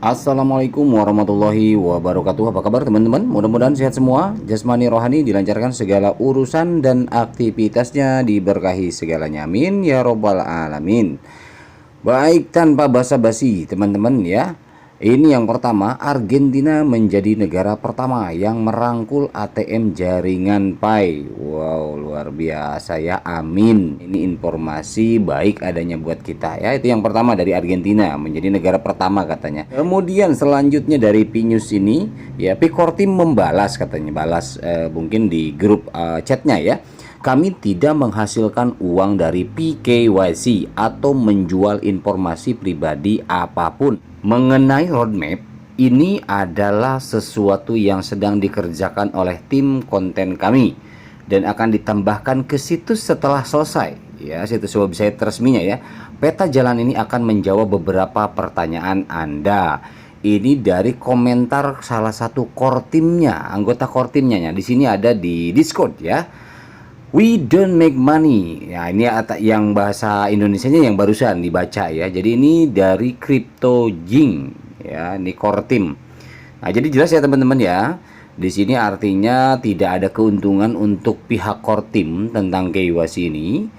Assalamualaikum warahmatullahi wabarakatuh. Apa kabar teman-teman? Mudah-mudahan sehat semua. Jasmani rohani dilancarkan segala urusan dan aktivitasnya, diberkahi segalanya. Amin ya robbal alamin. Baik, tanpa basa-basi teman-teman ya. Ini yang pertama, Argentina menjadi negara pertama yang merangkul ATM jaringan Pi. Wow, luar biasa ya. Amin. Ini informasi baik adanya buat kita ya. Itu yang pertama dari Argentina, menjadi negara pertama katanya. Kemudian selanjutnya dari Pinews ini ya, Pikortim membalas katanya, balas mungkin di grup chatnya ya. Kami tidak menghasilkan uang dari PKYC atau menjual informasi pribadi apapun. Mengenai roadmap, ini adalah sesuatu yang sedang dikerjakan oleh tim konten kami dan akan ditambahkan ke situs setelah selesai ya, situs website resminya ya. Peta jalan ini akan menjawab beberapa pertanyaan Anda. Ini dari komentar salah satu core timnya, anggota core timnya ya. Di sini ada di Discord ya. We don't make money. Ya, ini yang bahasa Indonesianya yang barusan dibaca ya. Jadi ini dari Crypto Jing ya, ini core team. Nah, jadi jelas ya teman-teman ya. Di sini artinya tidak ada keuntungan untuk pihak core team tentang KYC ini.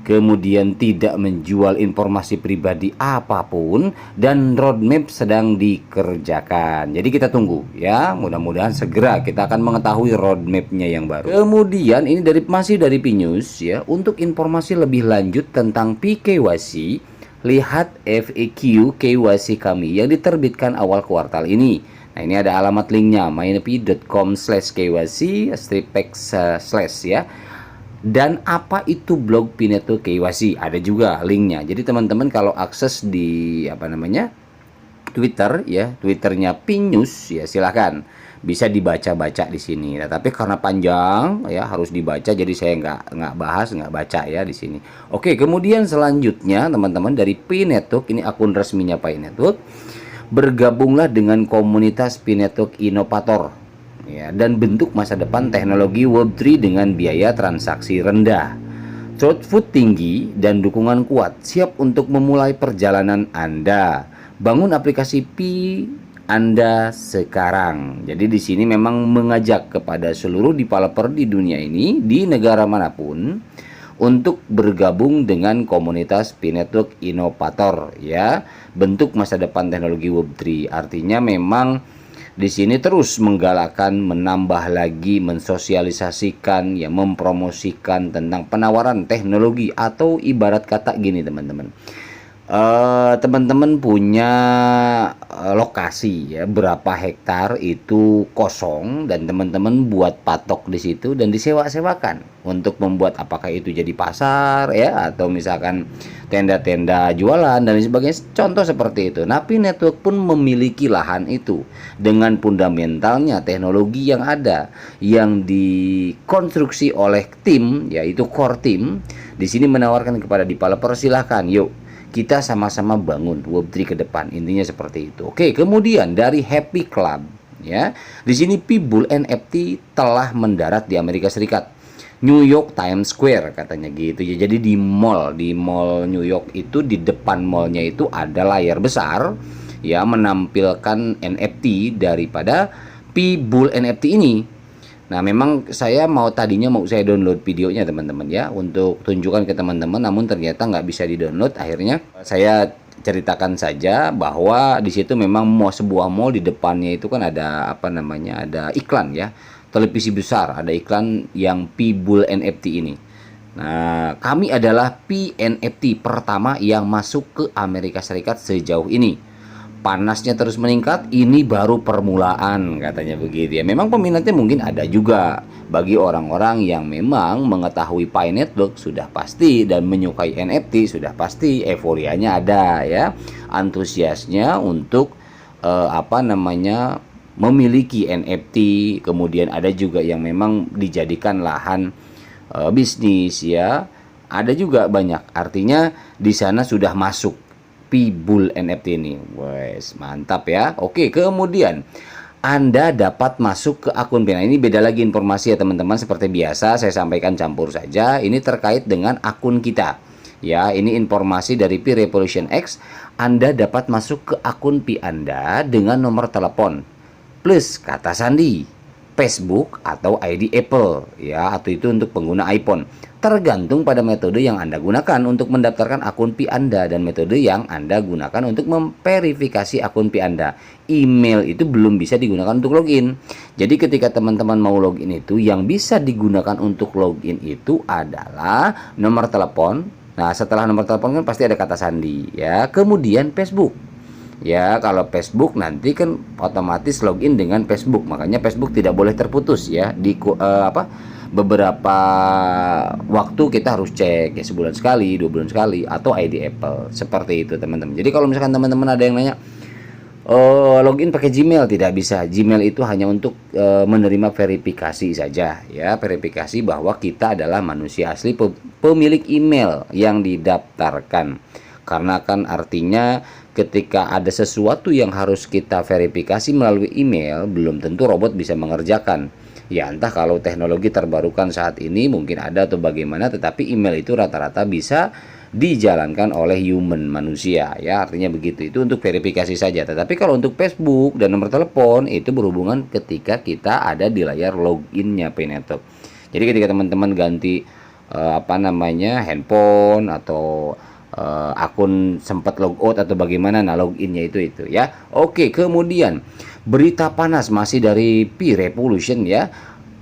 Kemudian tidak menjual informasi pribadi apapun, dan roadmap sedang dikerjakan. Jadi kita tunggu ya, mudah-mudahan segera kita akan mengetahui roadmapnya yang baru. Kemudian ini masih dari Pinews ya, untuk informasi lebih lanjut tentang PKYC, lihat FAQ KYC kami yang diterbitkan awal kuartal ini. Nah, ini ada alamat linknya, mynepi.com/KYC/pex/ ya. Dan apa itu blog Pineto KYC, ada juga linknya. Jadi teman-teman kalau akses di Twitter ya, Twitternya Pinews ya, silahkan bisa dibaca-baca di sini. Nah, tapi karena panjang ya harus dibaca, jadi saya nggak baca ya di sini. Oke, kemudian selanjutnya teman-teman dari Pi Network, ini akun resminya Pi Network. Bergabunglah dengan komunitas Pi Network Inovator ya, dan bentuk masa depan teknologi Web3 dengan biaya transaksi rendah, throughput tinggi, dan dukungan kuat. Siap untuk memulai perjalanan Anda. Bangun aplikasi Pi Anda sekarang. Jadi di sini memang mengajak kepada seluruh developer di dunia ini, di negara manapun, untuk bergabung dengan komunitas Pi Network Inovator ya, bentuk masa depan teknologi Web3. Artinya memang di sini terus menggalakkan, menambah lagi, mensosialisasikan, ya, mempromosikan tentang penawaran teknologi, atau ibarat kata gini teman-teman. Teman-teman punya lokasi ya, berapa hektar itu kosong, dan teman-teman buat patok di situ dan disewa-sewakan untuk membuat apakah itu jadi pasar ya, atau misalkan tenda-tenda jualan dan sebagainya, contoh seperti itu. Napi Network pun memiliki lahan itu dengan fundamentalnya teknologi yang ada, yang dikonstruksi oleh tim, yaitu core team. Di sini menawarkan kepada developer, silahkan yuk kita sama-sama bangun Web3 ke depan. Intinya seperti itu. Oke, kemudian dari Happy Club ya. Di sini Pi-Bull NFT telah mendarat di Amerika Serikat. New York Times Square katanya gitu ya. Jadi di mall New York itu, di depan mallnya itu ada layar besar ya, menampilkan NFT daripada Pi-Bull NFT ini. Nah, memang tadinya mau saya download videonya teman-teman ya, untuk tunjukkan ke teman-teman, namun ternyata nggak bisa di-download. Akhirnya saya ceritakan saja bahwa di situ memang sebuah mall, di depannya itu kan ada ada iklan ya, televisi besar, ada iklan yang Pi-Bull NFT ini. Nah, kami adalah PNFT pertama yang masuk ke Amerika Serikat sejauh ini. Panasnya terus meningkat, ini baru permulaan katanya begitu ya. Memang peminatnya mungkin ada juga bagi orang-orang yang memang mengetahui Pi Network sudah pasti, dan menyukai NFT sudah pasti, euforianya ada ya, antusiasnya untuk memiliki NFT. Kemudian ada juga yang memang dijadikan lahan bisnis ya, ada juga banyak. Artinya di sana sudah masuk Pi-Bull NFT ini. Wes, mantap ya. Oke, kemudian Anda dapat masuk ke akun Pina. Ini beda lagi informasi ya teman-teman. Seperti biasa saya sampaikan campur saja. Ini terkait dengan akun kita. Ya, ini informasi dari Pi Revolution X. Anda dapat masuk ke akun Pi Anda dengan nomor telepon plus kata sandi, Facebook atau ID Apple ya, atau itu untuk pengguna iPhone. Tergantung pada metode yang Anda gunakan untuk mendaftarkan akun Pi Anda dan metode yang Anda gunakan untuk memverifikasi akun Pi Anda. Email itu belum bisa digunakan untuk login. Jadi ketika teman-teman mau login itu, yang bisa digunakan untuk login itu adalah nomor telepon. Nah, setelah nomor telepon kan pasti ada kata sandi ya. Kemudian Facebook. Ya, kalau Facebook nanti kan otomatis login dengan Facebook. Makanya Facebook tidak boleh terputus ya. Beberapa waktu kita harus cek ya, sebulan sekali, 2 bulan sekali, atau ID Apple. Seperti itu, teman-teman. Jadi kalau misalkan teman-teman ada yang nanya, login pakai Gmail, tidak bisa. Gmail itu hanya untuk menerima verifikasi saja ya, verifikasi bahwa kita adalah manusia asli pemilik email yang didaftarkan. Karena kan artinya ketika ada sesuatu yang harus kita verifikasi melalui email, belum tentu robot bisa mengerjakan. Ya entah kalau teknologi terbarukan saat ini mungkin ada atau bagaimana, tetapi email itu rata-rata bisa dijalankan oleh human, manusia ya, artinya begitu. Itu untuk verifikasi saja. Tetapi kalau untuk Facebook dan nomor telepon itu berhubungan ketika kita ada di layar loginnya Pi Network. Jadi ketika teman-teman ganti handphone atau akun sempat logout atau bagaimana, nah loginnya itu ya. Oke, kemudian berita panas masih dari Pi Revolution ya.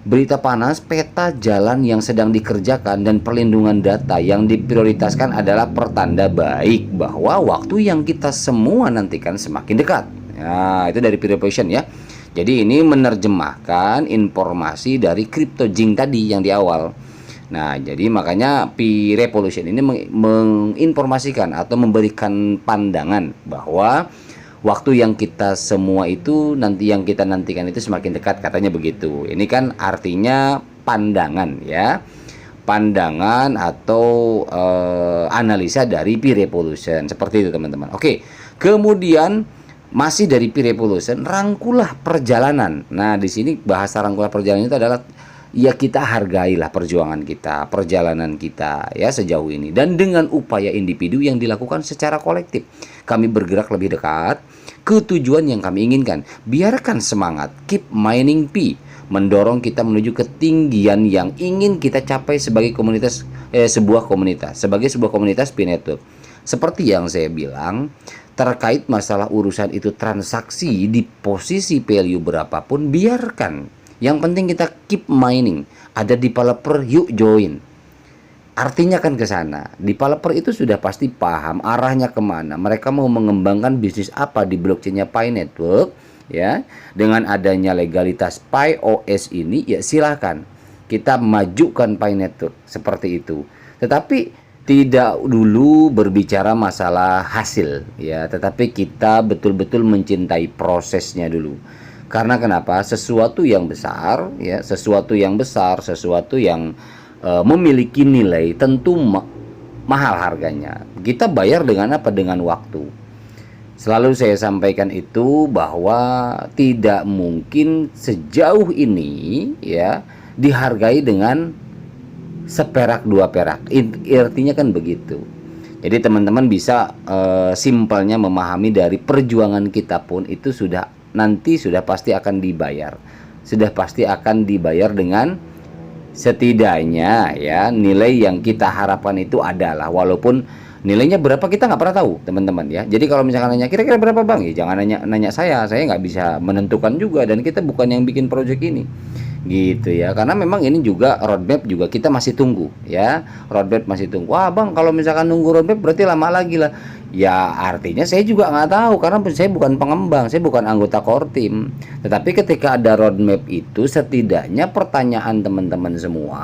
Berita panas, peta jalan yang sedang dikerjakan dan perlindungan data yang diprioritaskan adalah pertanda baik bahwa waktu yang kita semua nantikan semakin dekat. Nah, itu dari Pi Revolution ya. Jadi ini menerjemahkan informasi dari CryptoJink tadi yang di awal. Nah, jadi makanya Pi Revolution ini menginformasikan atau memberikan pandangan bahwa waktu yang kita semua itu nanti yang kita nantikan itu semakin dekat, katanya begitu. Ini kan artinya pandangan ya, pandangan atau analisa dari Pi Revolution, seperti itu teman-teman. Oke, kemudian masih dari Pi Revolution, rangkulah perjalanan. Nah, di sini bahasa rangkulah perjalanan itu adalah ya, kita hargailah perjuangan kita, perjalanan kita ya sejauh ini, dan dengan upaya individu yang dilakukan secara kolektif kami bergerak lebih dekat ke tujuan yang kami inginkan. Biarkan semangat keep mining Pi mendorong kita menuju ketinggian yang ingin kita capai sebagai sebuah komunitas Pi Network. Seperti yang saya bilang, terkait masalah urusan itu transaksi di posisi value berapapun, biarkan. Yang penting kita keep mining. Ada developer, yuk join. Artinya kan ke sana. Developer itu sudah pasti paham arahnya kemana. Mereka mau mengembangkan bisnis apa di blockchainnya Pi Network, ya. Dengan adanya legalitas Pi OS ini, ya silahkan kita majukan Pi Network seperti itu. Tetapi tidak dulu berbicara masalah hasil, ya. Tetapi kita betul-betul mencintai prosesnya dulu. Karena kenapa? Sesuatu yang besar ya, sesuatu yang memiliki nilai tentu mahal harganya. Kita bayar dengan apa? Dengan waktu. Selalu saya sampaikan itu bahwa tidak mungkin sejauh ini ya dihargai dengan seperak dua perak. Artinya kan begitu. Jadi teman-teman bisa simpelnya memahami dari perjuangan kita pun itu sudah pasti akan dibayar. Sudah pasti akan dibayar dengan setidaknya ya nilai yang kita harapkan itu adalah, walaupun nilainya berapa kita nggak pernah tahu teman-teman ya. Jadi kalau misalkan nanya kira-kira berapa bang, ya jangan nanya saya nggak bisa menentukan juga, dan kita bukan yang bikin project ini gitu ya. Karena memang ini juga roadmap juga kita masih tunggu ya, roadmap masih tunggu. Wah bang, kalau misalkan nunggu roadmap berarti lama lagi lah. Ya artinya saya juga nggak tahu, karena saya bukan pengembang, saya bukan anggota core team. Tetapi ketika ada roadmap itu, setidaknya pertanyaan teman-teman semua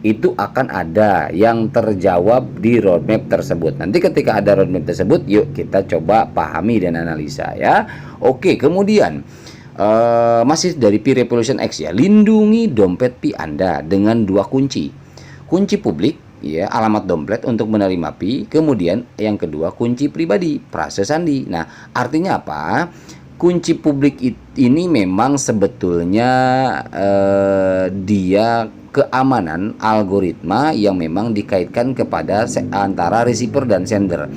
itu akan ada yang terjawab di roadmap tersebut. Nanti ketika ada roadmap tersebut, yuk kita coba pahami dan analisa ya. Oke, kemudian masih dari Pi Revolution X ya, lindungi dompet Pi Anda dengan 2 kunci. Kunci publik ya, alamat dompet untuk menerima Pi, kemudian yang kedua kunci pribadi, prase sandi. Nah, artinya apa? Kunci publik ini memang sebetulnya dia keamanan algoritma yang memang dikaitkan kepada antara receiver dan sender.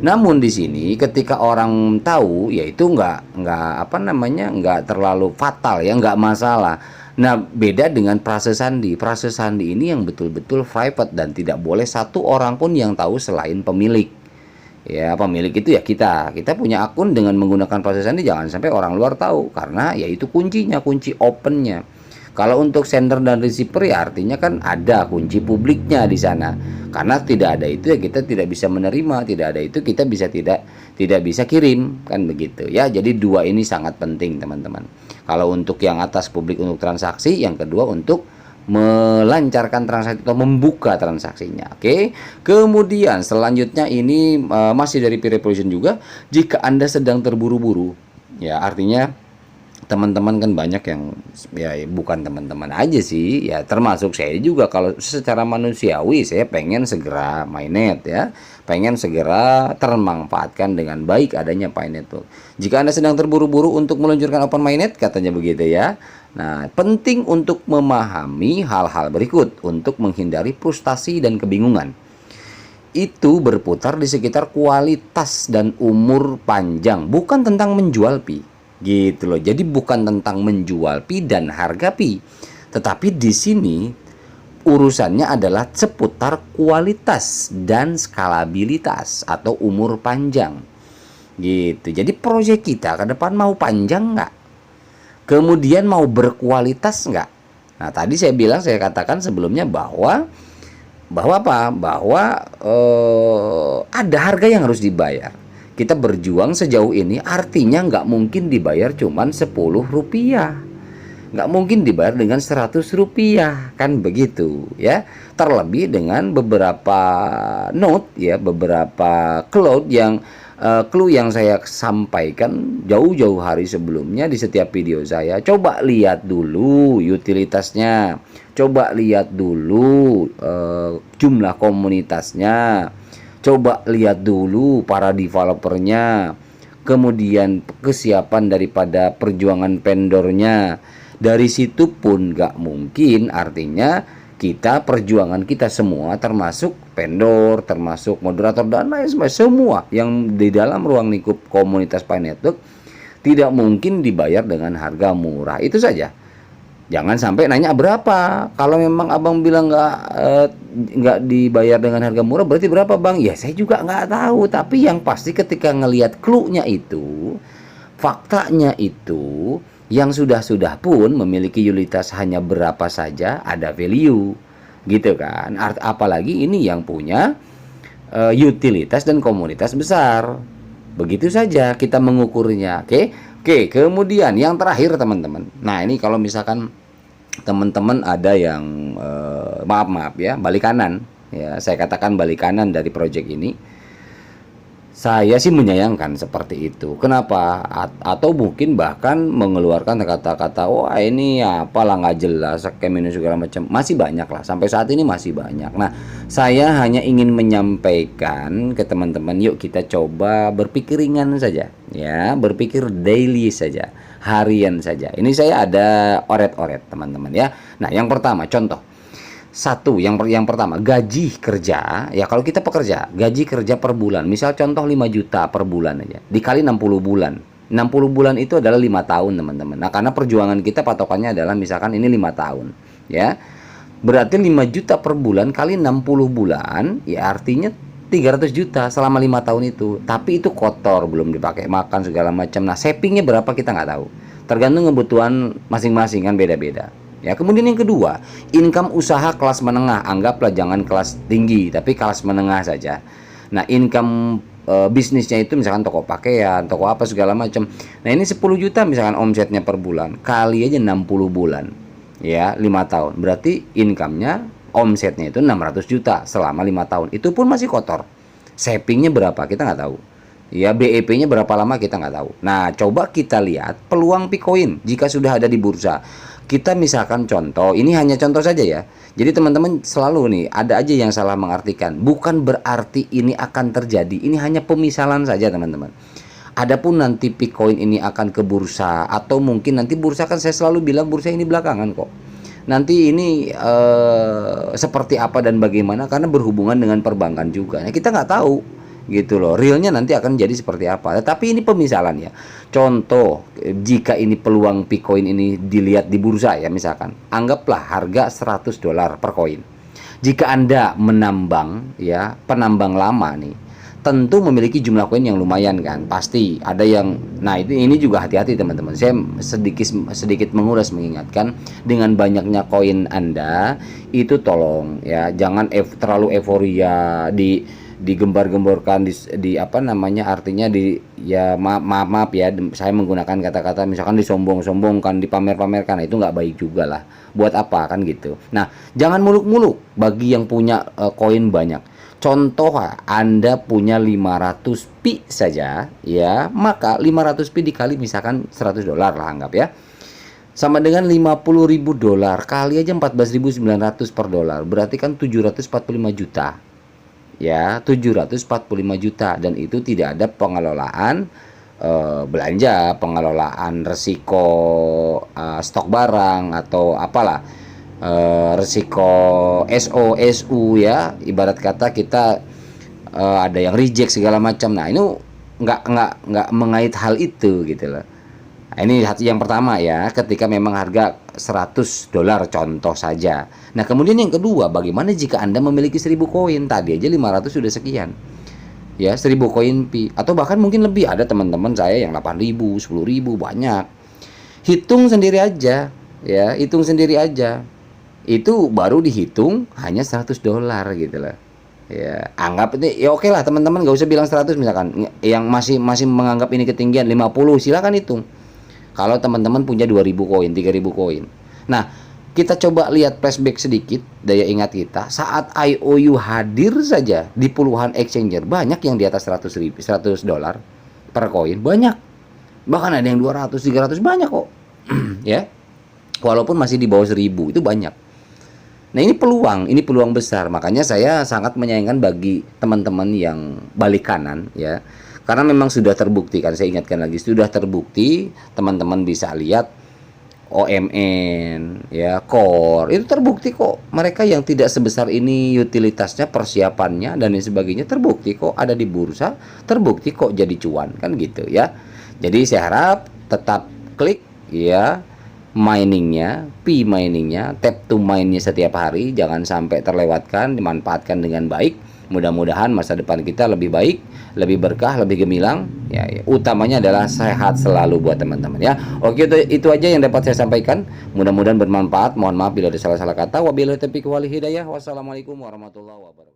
Namun di sini ketika orang tahu, ya itu nggak apa namanya, nggak terlalu fatal ya, nggak masalah. Nah, beda dengan prase sandi. Prase sandi ini yang betul-betul private dan tidak boleh satu orang pun yang tahu selain pemilik. Ya, pemilik itu ya kita punya akun dengan menggunakan proses sandi, jangan sampai orang luar tahu, karena ya itu kuncinya, kunci opennya. Kalau untuk sender dan receiver ya artinya kan ada kunci publiknya di sana, karena tidak ada itu ya kita tidak bisa menerima, tidak ada itu kita tidak bisa kirim, kan begitu ya. Jadi dua ini sangat penting teman-teman. Kalau untuk yang atas publik untuk transaksi, yang kedua untuk melancarkan transaksi atau membuka transaksinya. Oke. Kemudian selanjutnya ini masih dari P-Revolution juga, jika Anda sedang terburu-buru, ya artinya teman-teman kan banyak yang ya bukan teman-teman aja sih, ya termasuk saya juga, kalau secara manusiawi saya pengen segera mainnet ya, pengen segera termanfaatkan dengan baik adanya Pi Network. Jika Anda sedang terburu-buru untuk meluncurkan Open Mainnet, katanya begitu ya. Nah, penting untuk memahami hal-hal berikut untuk menghindari frustasi dan kebingungan. Itu berputar di sekitar kualitas dan umur panjang, bukan tentang menjual pi. Gitu loh. Jadi bukan tentang menjual pi dan harga pi. Tetapi di sini urusannya adalah seputar kualitas dan skalabilitas atau umur panjang. Gitu. Jadi proyek kita ke depan mau panjang nggak? Kemudian mau berkualitas nggak? Nah, tadi saya katakan sebelumnya bahwa apa? Bahwa ada harga yang harus dibayar. Kita berjuang sejauh ini artinya nggak mungkin dibayar cuman 10 rupiah. Nggak mungkin dibayar dengan 100 rupiah, kan begitu ya. Terlebih dengan beberapa note ya, beberapa cloud yang clue yang saya sampaikan jauh-jauh hari sebelumnya di setiap video saya. Coba lihat dulu utilitasnya, coba lihat dulu jumlah komunitasnya, coba lihat dulu para developernya, kemudian kesiapan daripada perjuangan vendornya. Dari situ pun nggak mungkin, artinya kita perjuangan kita semua termasuk vendor, termasuk moderator dan lain sebagainya, semua yang di dalam ruang lingkup komunitas Pi Network tidak mungkin dibayar dengan harga murah. Itu saja. Jangan sampai nanya berapa. Kalau memang abang bilang nggak dibayar dengan harga murah, berarti berapa bang? Ya saya juga nggak tahu. Tapi yang pasti ketika ngelihat clue-nya itu, faktanya itu, yang sudah pun memiliki utilitas hanya berapa saja, ada value gitu kan. Apalagi ini yang punya utilitas dan komunitas besar. Begitu saja kita mengukurnya. Oke, kemudian yang terakhir teman-teman. Nah, ini kalau misalkan teman-teman ada yang maaf ya, balik kanan ya, saya katakan balik kanan dari project ini. Saya sih menyayangkan seperti itu. Kenapa? Atau mungkin bahkan mengeluarkan kata-kata, wah ini apalah nggak jelas, scam ini segala macam. Masih banyak lah, sampai saat ini masih banyak. Nah, saya hanya ingin menyampaikan ke teman-teman, yuk kita coba berpikir ringan saja, ya, berpikir daily saja, harian saja. Ini saya ada oret-oret teman-teman ya. Nah, yang pertama contoh. Satu, yang pertama, gaji kerja ya, kalau kita pekerja, gaji kerja per bulan, misal contoh 5 juta per bulan aja, dikali 60 bulan. 60 bulan itu adalah 5 tahun teman-teman. Nah, karena perjuangan kita patokannya adalah misalkan ini 5 tahun ya, berarti 5 juta per bulan kali 60 bulan ya artinya 300 juta selama 5 tahun itu. Tapi itu kotor, belum dipakai makan segala macam. Nah, savingnya berapa kita nggak tahu, tergantung kebutuhan masing-masing kan, beda-beda. Ya, kemudian yang kedua, income usaha kelas menengah, anggaplah jangan kelas tinggi, tapi kelas menengah saja. Nah, income bisnisnya itu misalkan toko pakaian, toko apa segala macam. Nah, ini 10 juta misalkan omsetnya per bulan, kali aja 60 bulan. Ya, 5 tahun. Berarti income-nya, omsetnya itu 600 juta selama 5 tahun. Itu pun masih kotor. Savingnya berapa? Kita nggak tahu. Ya, BEP-nya berapa lama kita nggak tahu. Nah, coba kita lihat peluang Picoin jika sudah ada di bursa. Kita misalkan contoh, ini hanya contoh saja ya. Jadi teman-teman selalu nih, ada aja yang salah mengartikan. Bukan berarti ini akan terjadi. Ini hanya pemisalan saja teman-teman. Adapun nanti Picoin ini akan ke bursa, atau mungkin nanti bursa, kan saya selalu bilang bursa ini belakangan kok. Nanti ini seperti apa dan bagaimana, karena berhubungan dengan perbankan juga. Nah, kita nggak tahu. gitu loh. Realnya nanti akan jadi seperti apa. Tetapi ini pemisalan ya. Contoh, jika ini peluang Picoin ini dilihat di bursa ya, misalkan anggaplah harga $100 per koin. Jika Anda menambang ya, penambang lama nih, tentu memiliki jumlah koin yang lumayan kan, pasti ada yang, nah ini juga hati-hati teman-teman. Saya sedikit mengulas mengingatkan, dengan banyaknya koin Anda itu tolong ya jangan terlalu euforia digembar-gemborkan di apa namanya, artinya di ya maaf ya saya menggunakan kata-kata misalkan disombong-sombongkan, dipamer-pamerkan, itu nggak baik juga lah, buat apa kan gitu. Nah jangan muluk-muluk bagi yang punya koin banyak. Contoh, Anda punya 500 pi saja ya, maka 500 pi dikali misalkan $100 lah anggap ya, sama dengan $50.000 kali aja 14.900 per dolar, berarti kan 745 juta ya, 745 juta. Dan itu tidak ada pengelolaan belanja, pengelolaan resiko stok barang atau apalah, resiko SU ya, ibarat kata kita ada yang reject segala macam. Nah ini nggak mengait hal itu gitu loh. Nah, ini yang pertama ya, ketika memang harga $100 contoh saja. Nah kemudian yang kedua, bagaimana jika Anda memiliki 1000 koin? Tadi aja 500 sudah sekian ya, 1000 koin pi, atau bahkan mungkin lebih. Ada teman-teman saya yang 8.000, 10.000, banyak. Hitung sendiri aja ya, hitung sendiri aja, itu baru dihitung hanya $100 gitu loh ya. Anggap ini ya, oke lah teman-teman, nggak usah bilang 100, misalkan yang masih menganggap ini ketinggian 50, silakan hitung. Kalau teman-teman punya 2.000 koin, 3.000 koin. Nah kita coba lihat flashback sedikit, daya ingat kita saat IOU hadir saja di puluhan exchanger, banyak yang di atas $100 per koin, banyak, bahkan ada yang 200, 300, banyak kok ya, walaupun masih di bawah 1.000, itu banyak. Nah ini peluang besar, makanya saya sangat menyayangkan bagi teman-teman yang balik kanan ya, karena memang sudah terbukti kan, saya ingatkan lagi, sudah terbukti. Teman-teman bisa lihat OMN ya, Core, itu terbukti kok, mereka yang tidak sebesar ini utilitasnya, persiapannya dan lain sebagainya, terbukti kok ada di bursa, terbukti kok jadi cuan kan gitu ya. Jadi saya harap tetap klik ya, miningnya, tap to mine-nya setiap hari, jangan sampai terlewatkan, dimanfaatkan dengan baik. Mudah-mudahan masa depan kita lebih baik, lebih berkah, lebih gemilang ya, ya. Utamanya adalah sehat selalu buat teman-teman ya. Oke, itu aja yang dapat saya sampaikan, mudah-mudahan bermanfaat. Mohon maaf bila ada salah-salah kata. Wabillahi taufiq wal hidayah. Wassalamualaikum warahmatullahi wabarakatuh.